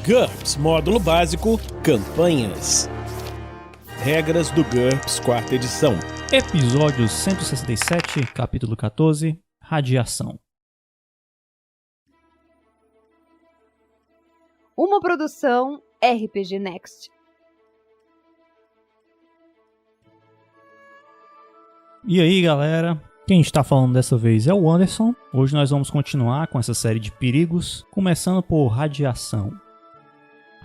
GURPS Módulo Básico Campanhas. Regras do GURPS 4ª edição. Episódio 167, capítulo 14, Radiação. Uma produção RPG Next. E aí, galera? Quem está falando dessa vez é o Anderson. Hoje nós vamos continuar com essa série de perigos, começando por radiação.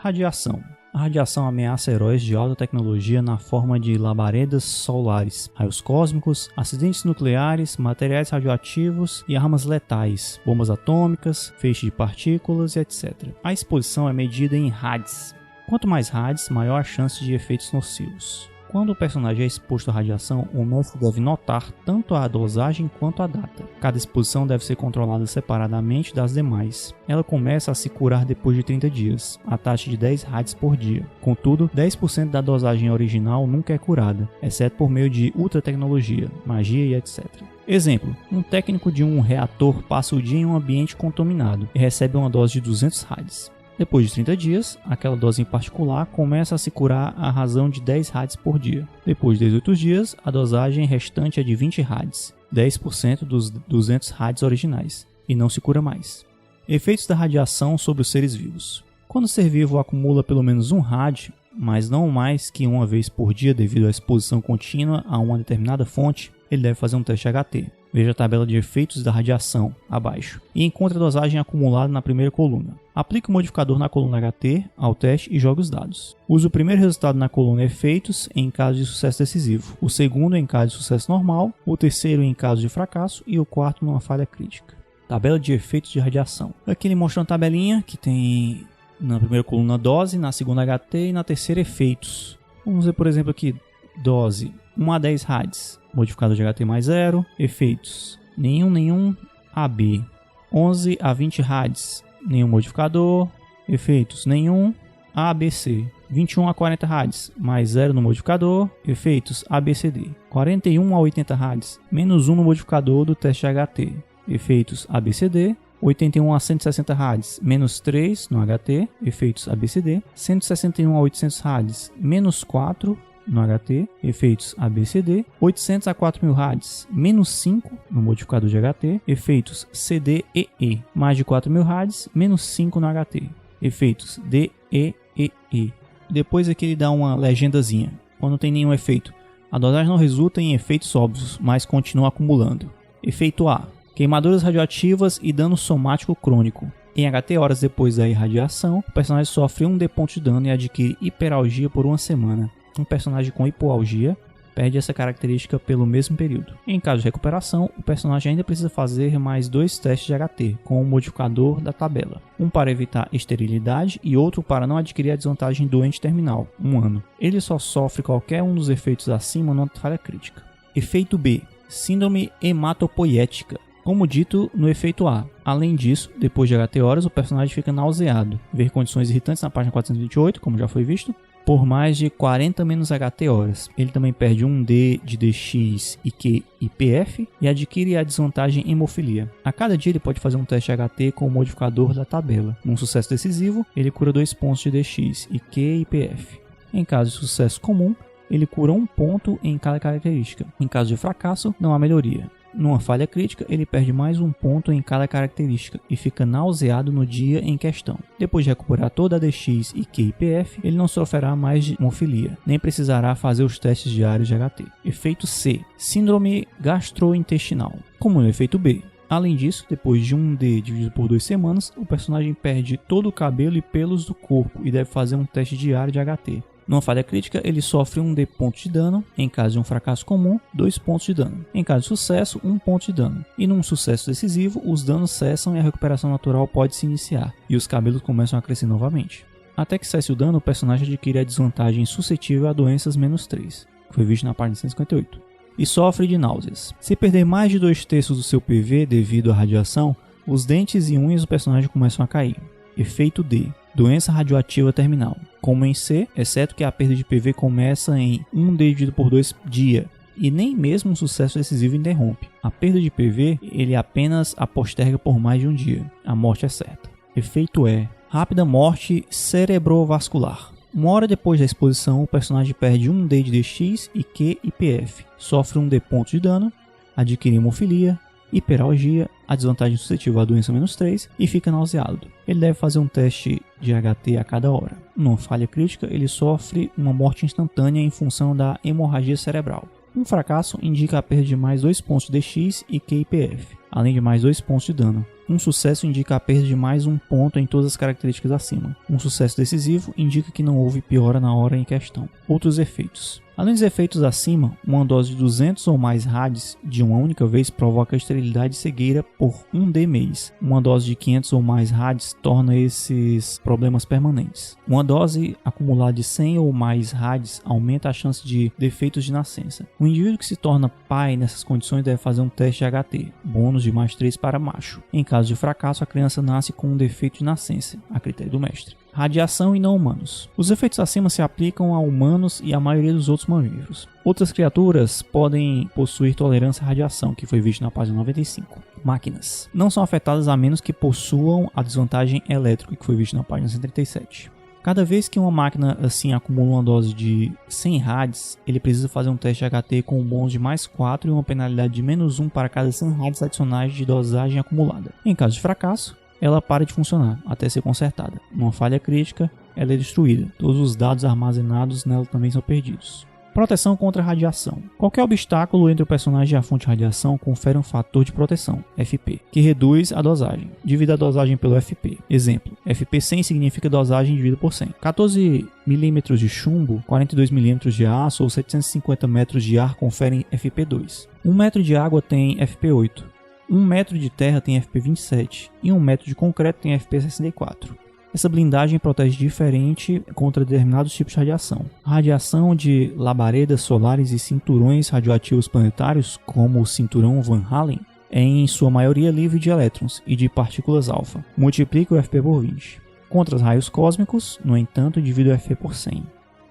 Radiação. A radiação ameaça heróis de alta tecnologia na forma de labaredas solares, raios cósmicos, acidentes nucleares, materiais radioativos e armas letais, bombas atômicas, feixes de partículas e etc. A exposição é medida em rads. Quanto mais rads, maior a chance de efeitos nocivos. Quando o personagem é exposto à radiação, o mestre deve notar tanto a dosagem quanto a data. Cada exposição deve ser controlada separadamente das demais. Ela começa a se curar depois de 30 dias, a taxa de 10 rads por dia. Contudo, 10% da dosagem original nunca é curada, exceto por meio de ultra tecnologia, magia e etc. Exemplo, um técnico de um reator passa o dia em um ambiente contaminado e recebe uma dose de 200 rads. Depois de 30 dias, aquela dose em particular começa a se curar à razão de 10 rads por dia. Depois de 18 dias, a dosagem restante é de 20 rads, 10% dos 200 rads originais, e não se cura mais. Efeitos da radiação sobre os seres vivos. Quando o ser vivo acumula pelo menos um rad, mas não mais que uma vez por dia devido à exposição contínua a uma determinada fonte, ele deve fazer um teste HT. Veja a tabela de efeitos da radiação, abaixo, e encontre a dosagem acumulada na primeira coluna. Aplique o modificador na coluna HT ao teste e jogue os dados. Use o primeiro resultado na coluna Efeitos em caso de sucesso decisivo, o segundo em caso de sucesso normal, o terceiro em caso de fracasso e o quarto numa falha crítica. Tabela de efeitos de radiação. Aqui ele mostra uma tabelinha que tem na primeira coluna dose, na segunda HT e na terceira efeitos. Vamos ver, por exemplo, aqui dose 1 a 10 rads. Modificador de HT mais 0. Efeitos. Nenhum. AB. 11 a 20 rads. Nenhum modificador. Efeitos. Nenhum. ABC. 21 a 40 rads. Mais 0 no modificador. Efeitos. ABCD. 41 a 80 rads. Menos 1 no modificador do teste HT. Efeitos. ABCD. 81 a 160 rads. Menos 3 no HT. Efeitos. ABCD. 161 a 800 rads. Menos 4 no HT, efeitos ABCD, 800 a 4000 rads, menos 5 no modificador de HT, efeitos CDEE, mais de 4000 rads, menos 5 no HT, efeitos DEEE. Depois aqui ele dá uma legendazinha, quando não tem nenhum efeito. A dosagem não resulta em efeitos óbvios, mas continua acumulando. Efeito A, queimaduras radioativas e dano somático crônico. Em HT horas depois da irradiação, o personagem sofre 1d ponto de dano e adquire hiperalgia por uma semana. Um personagem com hipoalgia perde essa característica pelo mesmo período. Em caso de recuperação, o personagem ainda precisa fazer mais 2 testes de HT com o modificador da tabela. Um para evitar esterilidade e outro para não adquirir a desvantagem doente terminal, 1 ano. Ele só sofre qualquer um dos efeitos acima numa falha crítica. Efeito B. Síndrome hematopoietica. Como dito no efeito A. Além disso, depois de HT horas, o personagem fica nauseado. Ver condições irritantes na página 428, como já foi visto, por mais de 40 menos HT horas. Ele também perde 1D de DX, IQ e PF e adquire a desvantagem hemofilia. A cada dia ele pode fazer um teste HT com o modificador da tabela. Num sucesso decisivo, ele cura 2 pontos de DX, IQ e PF. Em caso de sucesso comum, ele cura 1 ponto em cada característica. Em caso de fracasso, não há melhoria. Numa falha crítica, ele perde mais 1 ponto em cada característica e fica nauseado no dia em questão. Depois de recuperar toda a DX, IQ e PF, ele não sofrerá mais de hemofilia, nem precisará fazer os testes diários de HT. Efeito C. Síndrome gastrointestinal. Como no efeito B. Além disso, depois de 1D dividido por 2 semanas, o personagem perde todo o cabelo e pelos do corpo e deve fazer um teste diário de HT. Numa falha crítica, ele sofre 1D ponto de dano. Em caso de um fracasso comum, 2 pontos de dano. Em caso de sucesso, 1 ponto de dano. E num sucesso decisivo, os danos cessam e a recuperação natural pode se iniciar, e os cabelos começam a crescer novamente. Até que cesse o dano, o personagem adquire a desvantagem suscetível a doenças -3, que foi visto na página 158, e sofre de náuseas. Se perder mais de 2/3 do seu PV devido à radiação, os dentes e unhas do personagem começam a cair. Efeito D. Doença radioativa terminal. Como em C, exceto que a perda de PV começa em 1D dividido por 2 dia, e nem mesmo um sucesso decisivo interrompe. A perda de PV, ele apenas a posterga por mais de um dia. A morte é certa. Efeito E. Rápida morte cerebrovascular. Uma hora depois da exposição, o personagem perde 1D de DX e Q e PF, sofre 1D pontos de dano, adquire hemofilia, hiperalgia, a desvantagem suscetível à doença -3 e fica nauseado. Ele deve fazer um teste de HT a cada hora. Numa falha crítica, ele sofre uma morte instantânea em função da hemorragia cerebral. Um fracasso indica a perda de mais 2 pontos de DX e Q e PF, além de mais 2 pontos de dano. Um sucesso indica a perda de mais 1 ponto em todas as características acima. Um sucesso decisivo indica que não houve piora na hora em questão. Outros efeitos. Além dos efeitos acima, uma dose de 200 ou mais RADs de uma única vez provoca esterilidade e cegueira por 1D mês. Uma dose de 500 ou mais RADs torna esses problemas permanentes. Uma dose acumulada de 100 ou mais RADs aumenta a chance de defeitos de nascença. O indivíduo que se torna pai nessas condições deve fazer um teste de HT, bônus de mais 3 para macho. Em caso de fracasso, a criança nasce com um defeito de nascença, a critério do mestre. Radiação e não humanos. Os efeitos acima se aplicam a humanos e a maioria dos outros mamíferos. Outras criaturas podem possuir tolerância à radiação, que foi visto na página 95. Máquinas não são afetadas a menos que possuam a desvantagem elétrica, que foi visto na página 137. Cada vez que uma máquina assim acumula uma dose de 100 RADs, ele precisa fazer um teste HT com um bônus de mais 4 e uma penalidade de -1 para cada 100 RADs adicionais de dosagem acumulada. Em caso de fracasso, ela para de funcionar até ser consertada. Numa falha crítica, ela é destruída. Todos os dados armazenados nela também são perdidos. Proteção contra radiação. Qualquer obstáculo entre o personagem e a fonte de radiação confere um fator de proteção, FP, que reduz a dosagem. Divida a dosagem pelo FP. Exemplo, FP 100 significa dosagem dividida por 100. 14 mm de chumbo, 42 mm de aço ou 750 metros de ar conferem FP2. 1 metro de água tem FP8. 1 metro de terra tem FP27 e 1 metro de concreto tem FP64. Essa blindagem protege diferente contra determinados tipos de radiação. A radiação de labaredas solares e cinturões radioativos planetários, como o cinturão Van Allen, é em sua maioria livre de elétrons e de partículas alfa. Multiplica o FP por 20. Contra os raios cósmicos, no entanto, divide o FP por 100.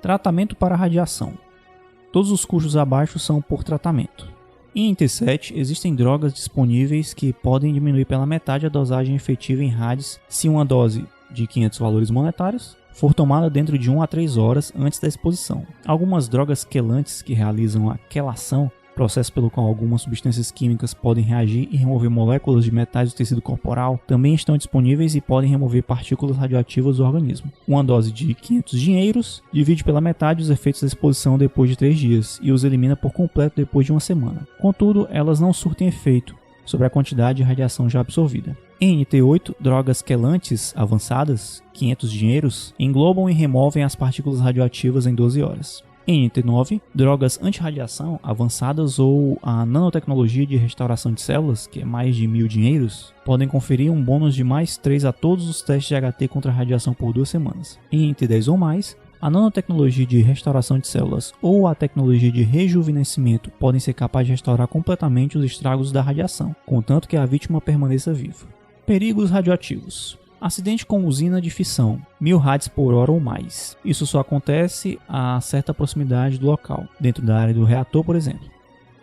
Tratamento para radiação. Todos os custos abaixo são por tratamento. Em Interset, existem drogas disponíveis que podem diminuir pela metade a dosagem efetiva em RADs se uma dose de 500 valores monetários for tomada dentro de 1 a 3 horas antes da exposição. Algumas drogas quelantes que realizam a quelação, processo pelo qual algumas substâncias químicas podem reagir e remover moléculas de metais do tecido corporal, também estão disponíveis e podem remover partículas radioativas do organismo. Uma dose de 500 dinheiros divide pela metade os efeitos da exposição depois de 3 dias e os elimina por completo depois de 1 semana. Contudo, elas não surtem efeito sobre a quantidade de radiação já absorvida. Em NT8, drogas quelantes avançadas, 500 dinheiros, englobam e removem as partículas radioativas em 12 horas. Em NT9, drogas anti-radiação avançadas ou a nanotecnologia de restauração de células, que é mais de 1000 dinheiros, podem conferir um bônus de mais 3 a todos os testes de HT contra a radiação por 2 semanas. Em NT10 ou mais, a nanotecnologia de restauração de células ou a tecnologia de rejuvenescimento podem ser capazes de restaurar completamente os estragos da radiação, contanto que a vítima permaneça viva. Perigos radioativos. Acidente com usina de fissão, 1000 RADs por hora ou mais. Isso só acontece a certa proximidade do local, dentro da área do reator, por exemplo.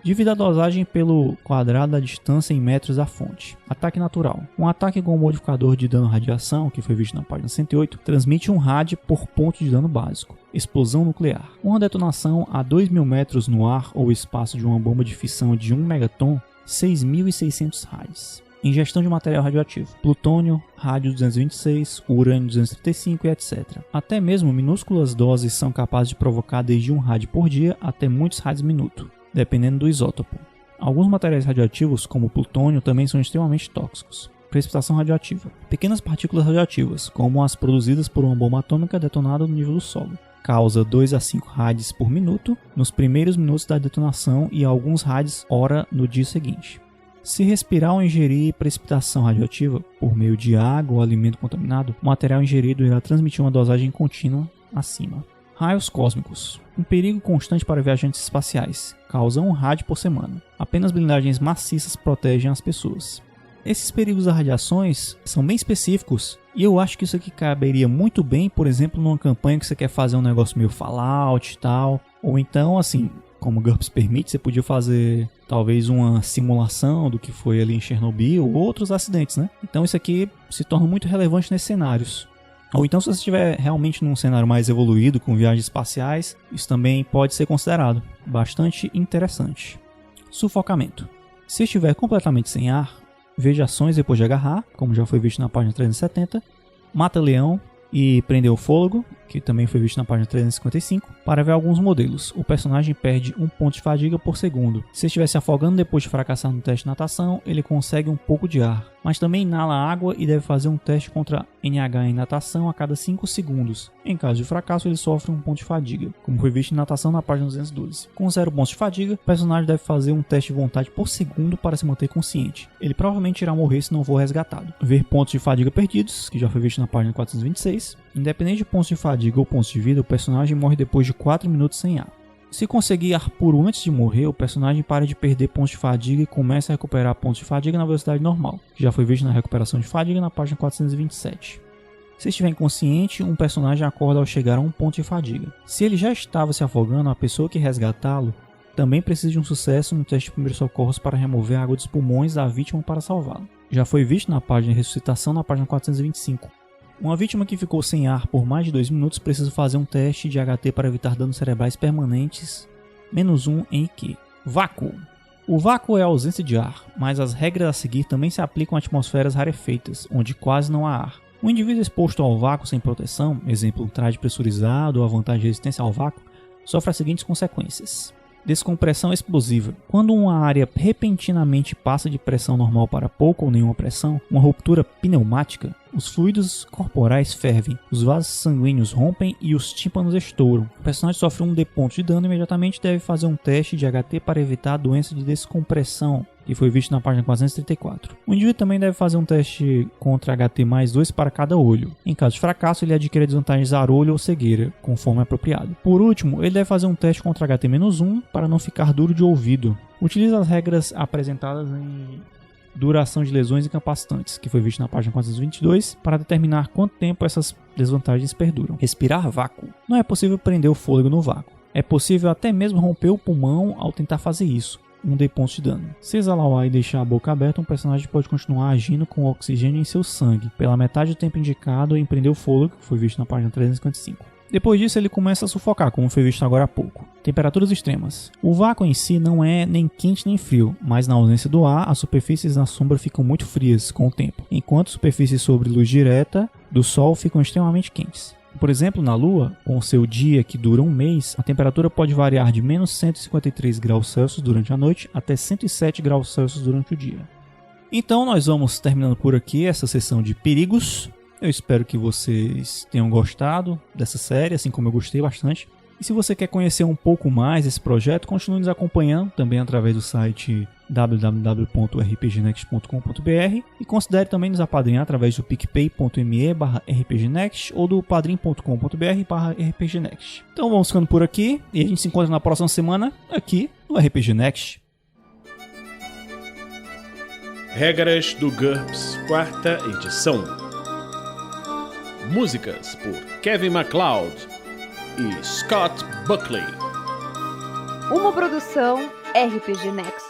Divida a dosagem pelo quadrado da distância em metros da fonte. Ataque natural. Um ataque com um modificador de dano radiação, que foi visto na página 108, transmite 1 RAD por ponto de dano básico. Explosão nuclear. Uma detonação a 2.000 metros no ar ou espaço de uma bomba de fissão de 1 megaton, 6.600 RADs. Ingestão de material radioativo, plutônio, rádio 226, urânio 235 e etc. Até mesmo minúsculas doses são capazes de provocar desde 1 RAD por dia até muitos RADs minuto, dependendo do isótopo. Alguns materiais radioativos, como o plutônio, também são extremamente tóxicos. Precipitação radioativa. Pequenas partículas radioativas, como as produzidas por uma bomba atômica detonada no nível do solo. Causa 2 a 5 RADs por minuto nos primeiros minutos da detonação e alguns RADs hora no dia seguinte. Se respirar ou ingerir precipitação radioativa por meio de água ou alimento contaminado, o material ingerido irá transmitir uma dosagem contínua acima. Raios cósmicos. Um perigo constante para viajantes espaciais. Causa 1 RAD por semana. Apenas blindagens maciças protegem as pessoas. Esses perigos das radiações são bem específicos e eu acho que isso aqui caberia muito bem, por exemplo, numa campanha que você quer fazer um negócio meio Fallout e tal. Ou então, assim, como o GURPS permite, você podia fazer talvez uma simulação do que foi ali em Chernobyl ou outros acidentes, né? Então isso aqui se torna muito relevante nesses cenários. Ou então, se você estiver realmente num cenário mais evoluído, com viagens espaciais, isso também pode ser considerado. Bastante interessante. Sufocamento. Se estiver completamente sem ar, veja ações depois de agarrar, como já foi visto na página 370, mata-leão e prender o fôlego, que também foi visto na página 355, para ver alguns modelos. O personagem perde 1 ponto de fadiga por segundo. Se estiver se afogando depois de fracassar no teste de natação, ele consegue um pouco de ar, mas também inala água e deve fazer um teste contra NH em natação a cada 5 segundos. Em caso de fracasso, ele sofre 1 ponto de fadiga, como foi visto em natação na página 212. Com 0 pontos de fadiga, o personagem deve fazer um teste de vontade por segundo para se manter consciente. Ele provavelmente irá morrer se não for resgatado. Ver pontos de fadiga perdidos, que já foi visto na página 426. Independente de pontos de fadiga ou pontos de vida, o personagem morre depois de 4 minutos sem ar. Se conseguir ar puro antes de morrer, o personagem para de perder pontos de fadiga e começa a recuperar pontos de fadiga na velocidade normal, que já foi visto na recuperação de fadiga na página 427. Se estiver inconsciente, um personagem acorda ao chegar a 1 ponto de fadiga. Se ele já estava se afogando, a pessoa que resgatá-lo também precisa de um sucesso no teste de primeiros socorros para remover a água dos pulmões da vítima para salvá-lo. Já foi visto na página de ressuscitação na página 425. Uma vítima que ficou sem ar por mais de 2 minutos precisa fazer um teste de HT para evitar danos cerebrais permanentes, -1 em IQ. Vácuo. O vácuo é a ausência de ar, mas as regras a seguir também se aplicam a atmosferas rarefeitas, onde quase não há ar. Um indivíduo exposto ao vácuo sem proteção, exemplo, traje pressurizado ou a vantagem de resistência ao vácuo, sofre as seguintes consequências. Descompressão explosiva. Quando uma área repentinamente passa de pressão normal para pouca ou nenhuma pressão, uma ruptura pneumática, os fluidos corporais fervem, os vasos sanguíneos rompem e os tímpanos estouram. O personagem sofre 1 ponto de dano e imediatamente deve fazer um teste de HT para evitar a doença de descompressão, que foi visto na página 434. O indivíduo também deve fazer um teste contra HT mais 2 para cada olho. Em caso de fracasso, ele adquire a desvantagem zarolho ou cegueira, conforme apropriado. Por último, ele deve fazer um teste contra HT-1 para não ficar duro de ouvido. Utiliza as regras apresentadas em duração de lesões incapacitantes, que foi visto na página 422, para determinar quanto tempo essas desvantagens perduram. Respirar vácuo. Não é possível prender o fôlego no vácuo. É possível até mesmo romper o pulmão ao tentar fazer isso. 1 pontos de dano. Se exalar o ar e deixar a boca aberta, um personagem pode continuar agindo com oxigênio em seu sangue, pela metade do tempo indicado em prender o fôlego, que foi visto na página 355. Depois disso, ele começa a sufocar, como foi visto agora há pouco. Temperaturas extremas. O vácuo em si não é nem quente nem frio, mas na ausência do ar, as superfícies na sombra ficam muito frias com o tempo, enquanto superfícies sobre luz direta do sol ficam extremamente quentes. Por exemplo, na Lua, com seu dia que dura 1 mês, a temperatura pode variar de menos 153 graus Celsius durante a noite até 107 graus Celsius durante o dia. Então nós vamos terminando por aqui essa sessão de perigos. Eu espero que vocês tenham gostado dessa série, assim como eu gostei bastante. E se você quer conhecer um pouco mais desse projeto, continue nos acompanhando também através do site www.rpgnext.com.br e considere também nos apadrinhar através do picpay.me/rpgnext ou do padrim.com.br/rpgnext. Então vamos ficando por aqui e a gente se encontra na próxima semana aqui no RPG Next. Regras do GURPS, 4ª edição. Músicas por Kevin MacLeod e Scott Buckley. Uma produção RPG Next.